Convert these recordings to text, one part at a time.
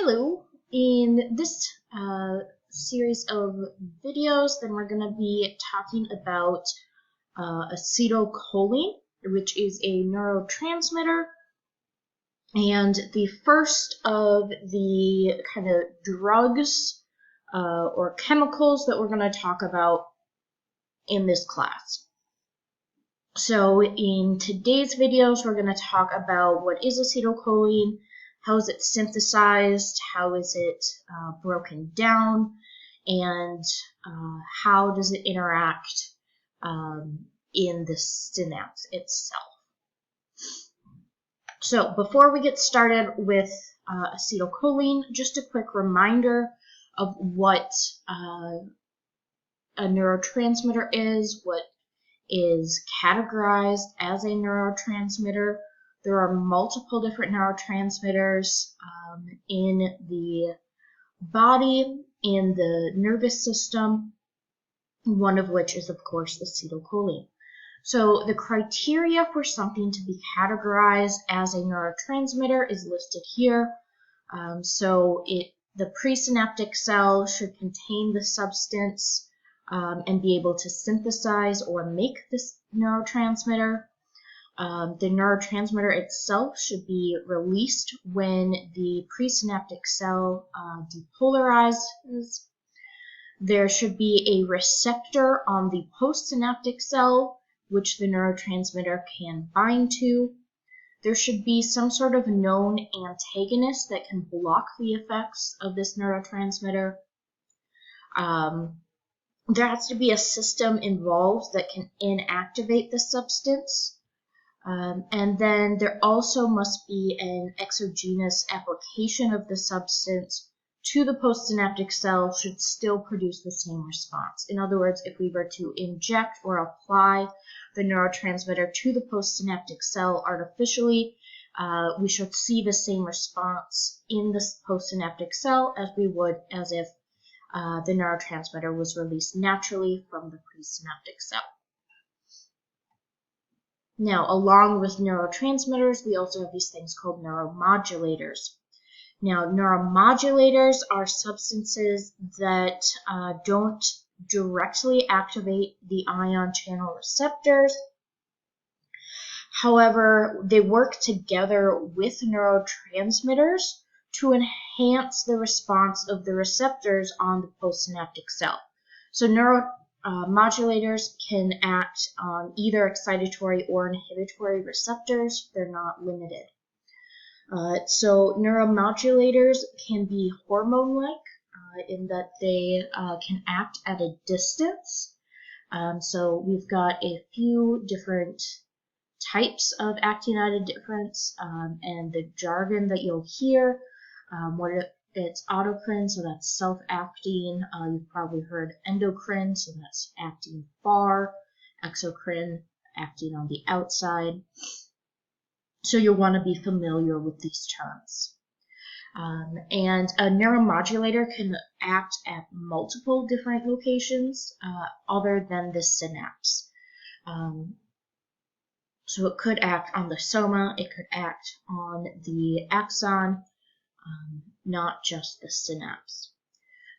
Hello, in this series of videos, then we're going to be talking about acetylcholine, which is a neurotransmitter, and the first of the kind of drugs or chemicals that we're going to talk about in this class. So in today's videos, we're going to talk about what is acetylcholine, how is it synthesized, how is it broken down, and how does it interact in the synapse itself. So before we get started with acetylcholine, just a quick reminder of what a neurotransmitter is, what is categorized as a neurotransmitter. There are multiple different neurotransmitters in the body, in the nervous system, one of which is, of course, acetylcholine. So the criteria for something to be categorized as a neurotransmitter is listed here. The presynaptic cell should contain the substance and be able to synthesize or make this neurotransmitter. The neurotransmitter itself should be released when the presynaptic cell depolarizes. There should be a receptor on the postsynaptic cell, which the neurotransmitter can bind to. There should be some sort of known antagonist that can block the effects of this neurotransmitter. There has to be a system involved that can inactivate the substance. And then there also must be an exogenous application of the substance to the postsynaptic cell should still produce the same response. In other words, if we were to inject or apply the neurotransmitter to the postsynaptic cell artificially, we should see the same response in the postsynaptic cell as we would as if the neurotransmitter was released naturally from the presynaptic cell. Now, along with neurotransmitters, we also have these things called neuromodulators. Now, neuromodulators are substances that don't directly activate the ion channel receptors. However, they work together with neurotransmitters to enhance the response of the receptors on the postsynaptic cell. So modulators can act on either excitatory or inhibitory receptors. They're not limited. So neuromodulators can be hormone-like in that they can act at a distance. So we've got a few different types of acting at a difference, and the jargon that you'll hear, it's autocrine, so that's self-acting. You've probably heard endocrine, so that's acting far. Exocrine, acting on the outside. So you'll want to be familiar with these terms. And a neuromodulator can act at multiple different locations other than the synapse. So it could act on the soma, it could act on the axon, not just the synapse.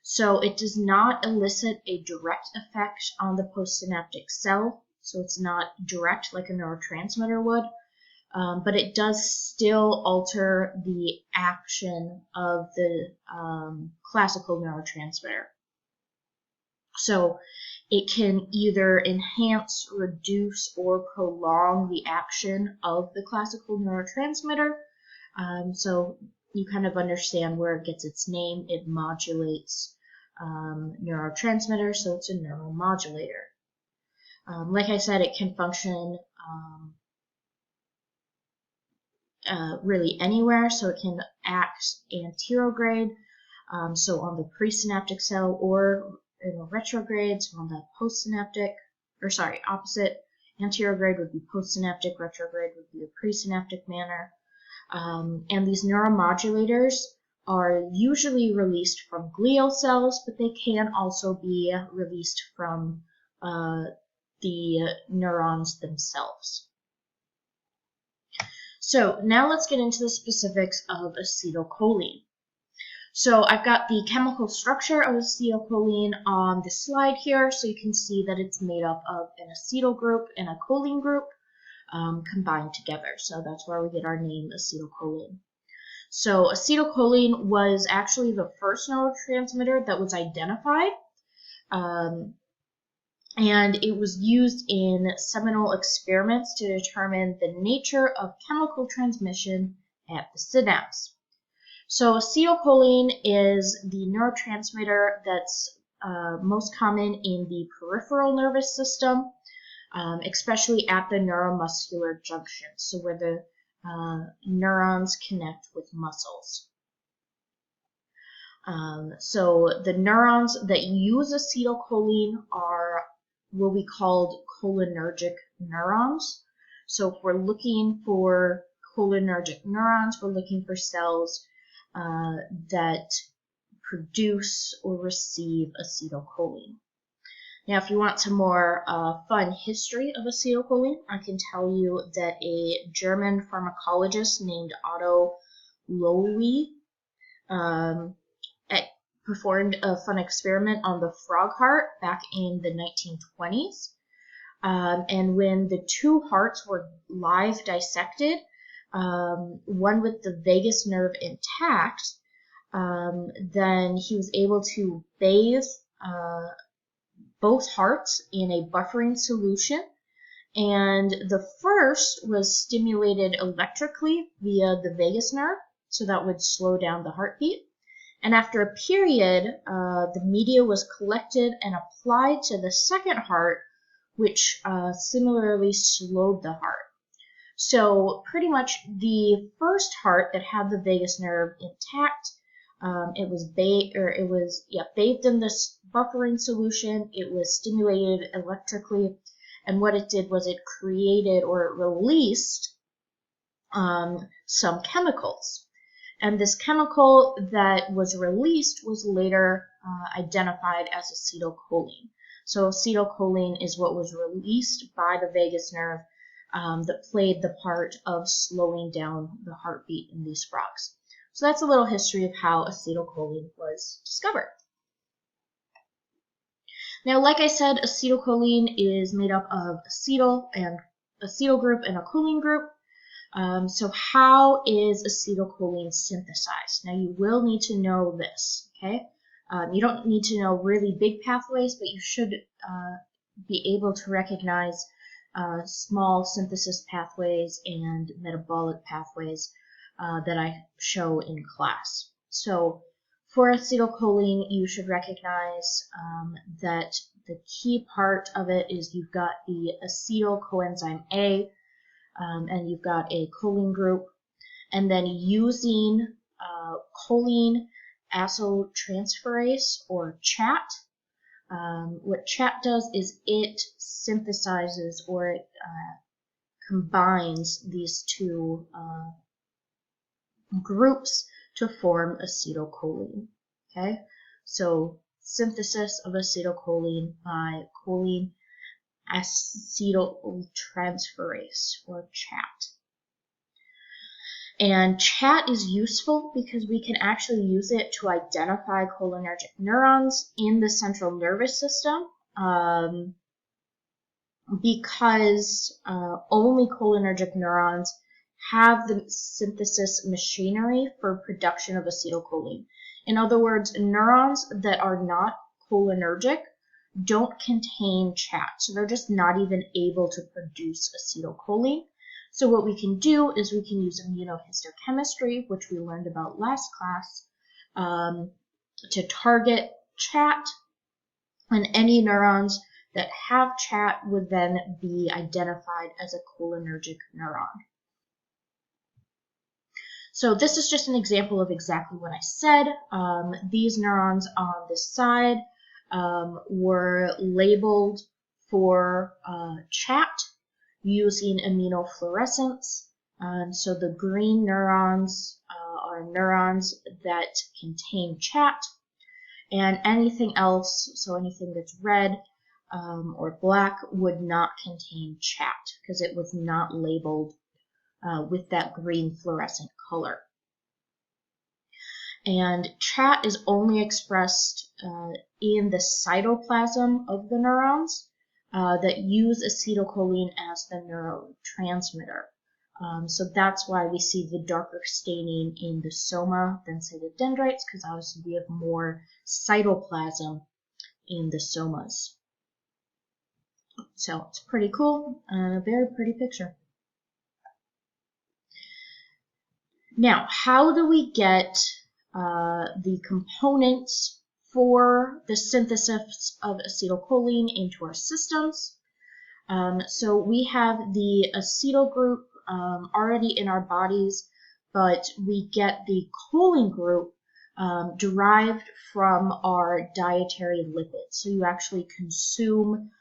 So it does not elicit a direct effect on the postsynaptic cell, so it's not direct like a neurotransmitter would, but it does still alter the action of the classical neurotransmitter. So it can either enhance, reduce, or prolong the action of the classical neurotransmitter. So you kind of understand where it gets its name. It modulates neurotransmitters, so it's a neuromodulator. Like I said, it can function really anywhere, so it can act anterograde, so on the presynaptic cell, or in the retrograde, so on the postsynaptic, opposite. Anterograde would be postsynaptic, retrograde would be a presynaptic manner. And these neuromodulators are usually released from glial cells, but they can also be released from the neurons themselves. So now let's get into the specifics of acetylcholine. So I've got the chemical structure of acetylcholine on the slide here, so you can see that it's made up of an acetyl group and a choline group combined together. So that's where we get our name acetylcholine. So acetylcholine was actually the first neurotransmitter that was identified, and it was used in seminal experiments to determine the nature of chemical transmission at the synapse. So acetylcholine is the neurotransmitter that's most common in the peripheral nervous system, especially at the neuromuscular junction, so where the neurons connect with muscles. So the neurons that use acetylcholine will be called cholinergic neurons. So if we're looking for cholinergic neurons, we're looking for cells that produce or receive acetylcholine. Now, if you want some more fun history of acetylcholine, I can tell you that a German pharmacologist named Otto Loewi performed a fun experiment on the frog heart back in the 1920s. And when the two hearts were live dissected, one with the vagus nerve intact, then he was able to bathe both hearts in a buffering solution, and the first was stimulated electrically via the vagus nerve, so that would slow down the heartbeat. And after a period, the media was collected and applied to the second heart, which similarly slowed the heart. So pretty much the first heart that had the vagus nerve intact, it was bathed in this buffering solution. It was stimulated electrically, and what it did was it created or it released some chemicals. And this chemical that was released was later identified as acetylcholine. So acetylcholine is what was released by the vagus nerve that played the part of slowing down the heartbeat in these frogs. So that's a little history of how acetylcholine was discovered. Now, like I said, acetylcholine is made up of acetyl group and a choline group. So how is acetylcholine synthesized? Now, you will need to know this, okay? You don't need to know really big pathways, but you should be able to recognize small synthesis pathways and metabolic pathways that I show in class. So for acetylcholine, you should recognize that the key part of it is you've got the acetyl coenzyme A, and you've got a choline group, and then using choline acetyltransferase, or CHAT. What CHAT does is it synthesizes or it combines these two groups to form acetylcholine. Okay, so synthesis of acetylcholine by choline acetyltransferase, or CHAT. And CHAT is useful because we can actually use it to identify cholinergic neurons in the central nervous system, because only cholinergic neurons have the synthesis machinery for production of acetylcholine. In other words, neurons that are not cholinergic don't contain CHAT, so they're just not even able to produce acetylcholine. So what we can do is we can use immunohistochemistry, which we learned about last class, to target CHAT, and any neurons that have CHAT would then be identified as a cholinergic neuron. So this is just an example of exactly what I said. These neurons on this side were labeled for CHAT using immunofluorescence. So the green neurons are neurons that contain CHAT, and anything else, so anything that's red or black, would not contain CHAT because it was not labeled with that green fluorescent color. And chat is only expressed in the cytoplasm of the neurons that use acetylcholine as the neurotransmitter. So that's why we see the darker staining in the soma than, say, the dendrites, because obviously we have more cytoplasm in the somas. So it's pretty cool and a very pretty picture. Now, how do we get the components for the synthesis of acetylcholine into our systems? So we have the acetyl group already in our bodies, but we get the choline group derived from our dietary lipids. So you actually consume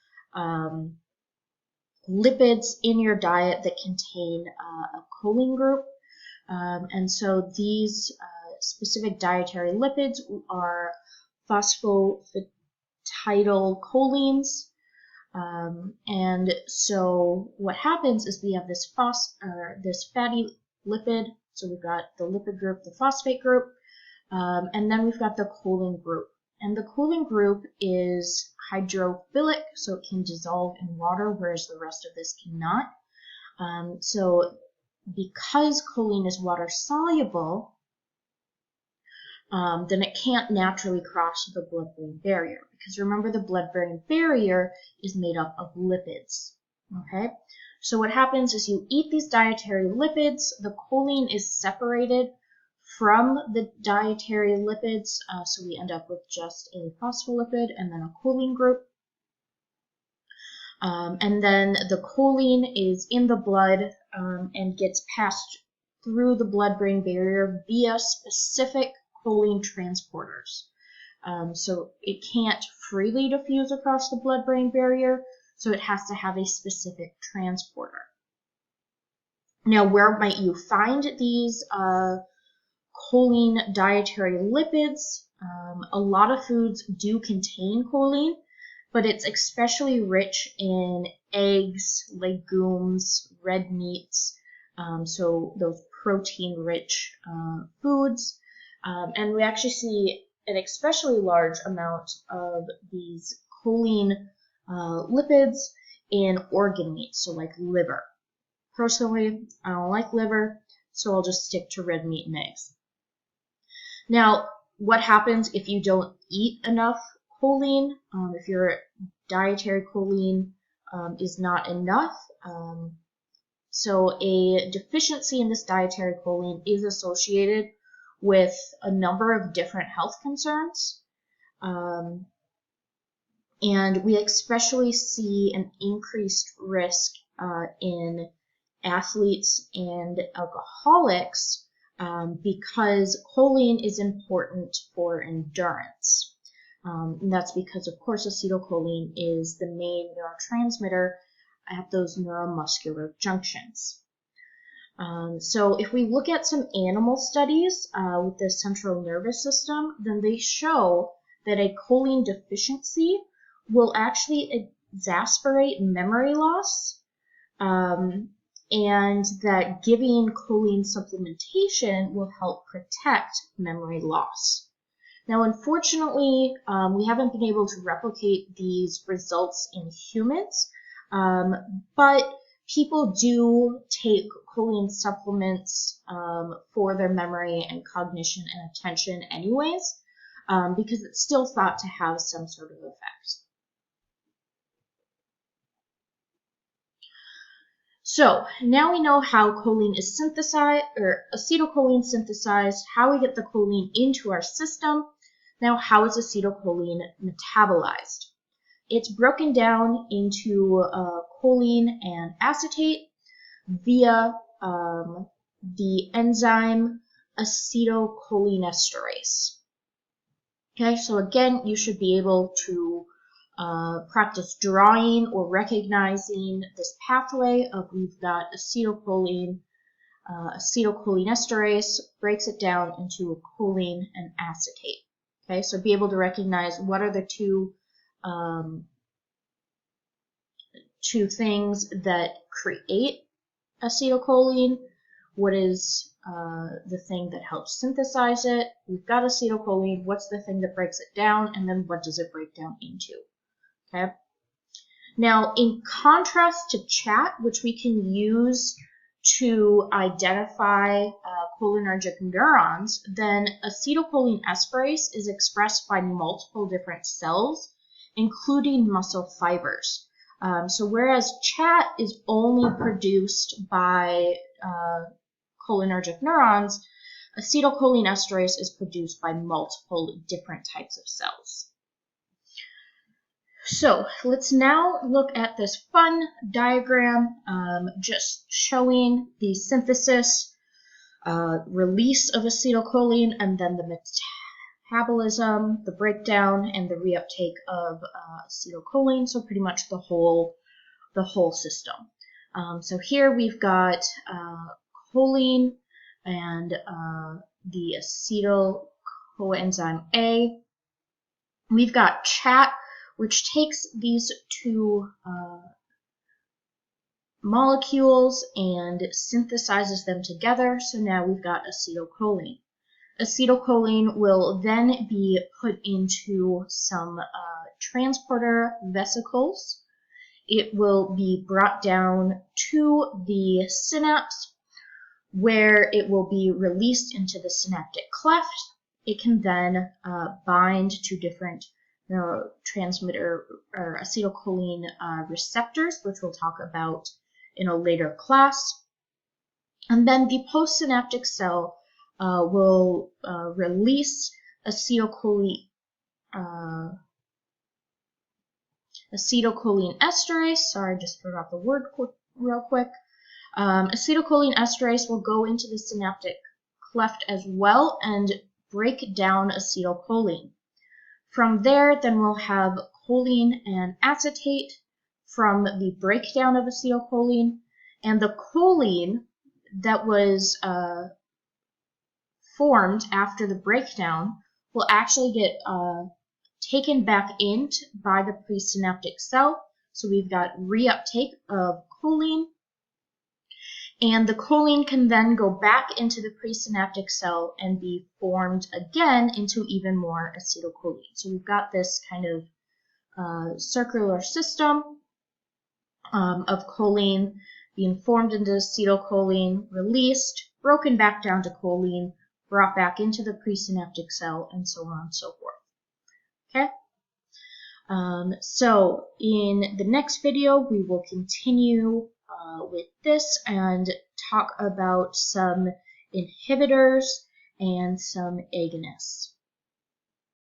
lipids in your diet that contain a choline group. And so these specific dietary lipids are phosphatidylcholines. And so what happens is we have this fatty lipid. So we've got the lipid group, the phosphate group, and then we've got the choline group. And the choline group is hydrophilic, so it can dissolve in water, whereas the rest of this cannot. So because choline is water soluble, then it can't naturally cross the blood-brain barrier. Because remember, the blood-brain barrier is made up of lipids. Okay? So what happens is you eat these dietary lipids, the choline is separated from the dietary lipids, so we end up with just a phospholipid and then a choline group. And then the choline is in the blood and gets passed through the blood-brain barrier via specific choline transporters. So it can't freely diffuse across the blood-brain barrier, so it has to have a specific transporter. Now, where might you find these choline dietary lipids? A lot of foods do contain choline, but it's especially rich in eggs, legumes, red meats, so those protein-rich foods. And we actually see an especially large amount of these choline lipids in organ meats, so like liver. Personally, I don't like liver, so I'll just stick to red meat and eggs. Now, what happens if you don't eat enough choline? If your dietary choline is not enough, so a deficiency in this dietary choline is associated with a number of different health concerns. And we especially see an increased risk in athletes and alcoholics because choline is important for endurance. And that's because, of course, acetylcholine is the main neurotransmitter at those neuromuscular junctions. So if we look at some animal studies with the central nervous system, then they show that a choline deficiency will actually exacerbate memory loss, and that giving choline supplementation will help protect memory loss. Now, unfortunately, we haven't been able to replicate these results in humans, but people do take choline supplements for their memory and cognition and attention anyways, because it's still thought to have some sort of effect. So now we know how choline is synthesized, or acetylcholine synthesized, how we get the choline into our system. Now, how is acetylcholine metabolized? It's broken down into choline and acetate via the enzyme acetylcholinesterase. Okay, so again, you should be able to practice drawing or recognizing this pathway of we've got acetylcholinesterase breaks it down into a choline and acetate. Okay, so be able to recognize what are the two things that create acetylcholine, what is the thing that helps synthesize it. We've got acetylcholine. What's the thing that breaks it down? And then what does it break down into? Okay. Now, in contrast to chat, which we can use to identify cholinergic neurons, then acetylcholine esterase is expressed by multiple different cells, including muscle fibers. So whereas chat is only produced by cholinergic neurons, acetylcholine esterase is produced by multiple different types of cells. So let's now look at this fun diagram just showing the synthesis, release of acetylcholine, and then the metabolism, the breakdown, and the reuptake of acetylcholine. So pretty much the whole system. So here we've got choline and the acetyl coenzyme A. We've got chat, which takes these two molecules and synthesizes them together. So now we've got acetylcholine. Acetylcholine will then be put into some transporter vesicles. It will be brought down to the synapse, where it will be released into the synaptic cleft. It can then bind to different neurotransmitter or acetylcholine receptors, which we'll talk about in a later class. And then the postsynaptic cell will release acetylcholine esterase. Sorry, I just forgot the word real quick. Acetylcholine esterase will go into the synaptic cleft as well and break down acetylcholine. From there, then we'll have choline and acetate from the breakdown of acetylcholine, and the choline that was formed after the breakdown will actually get taken back in by the presynaptic cell. So we've got reuptake of choline, and the choline can then go back into the presynaptic cell and be formed again into even more acetylcholine. So we've got this kind of circular system of choline being formed into acetylcholine, released, broken back down to choline, brought back into the presynaptic cell, and so on and so forth. Okay? So in the next video, we will continue with this and talk about some inhibitors and some agonists.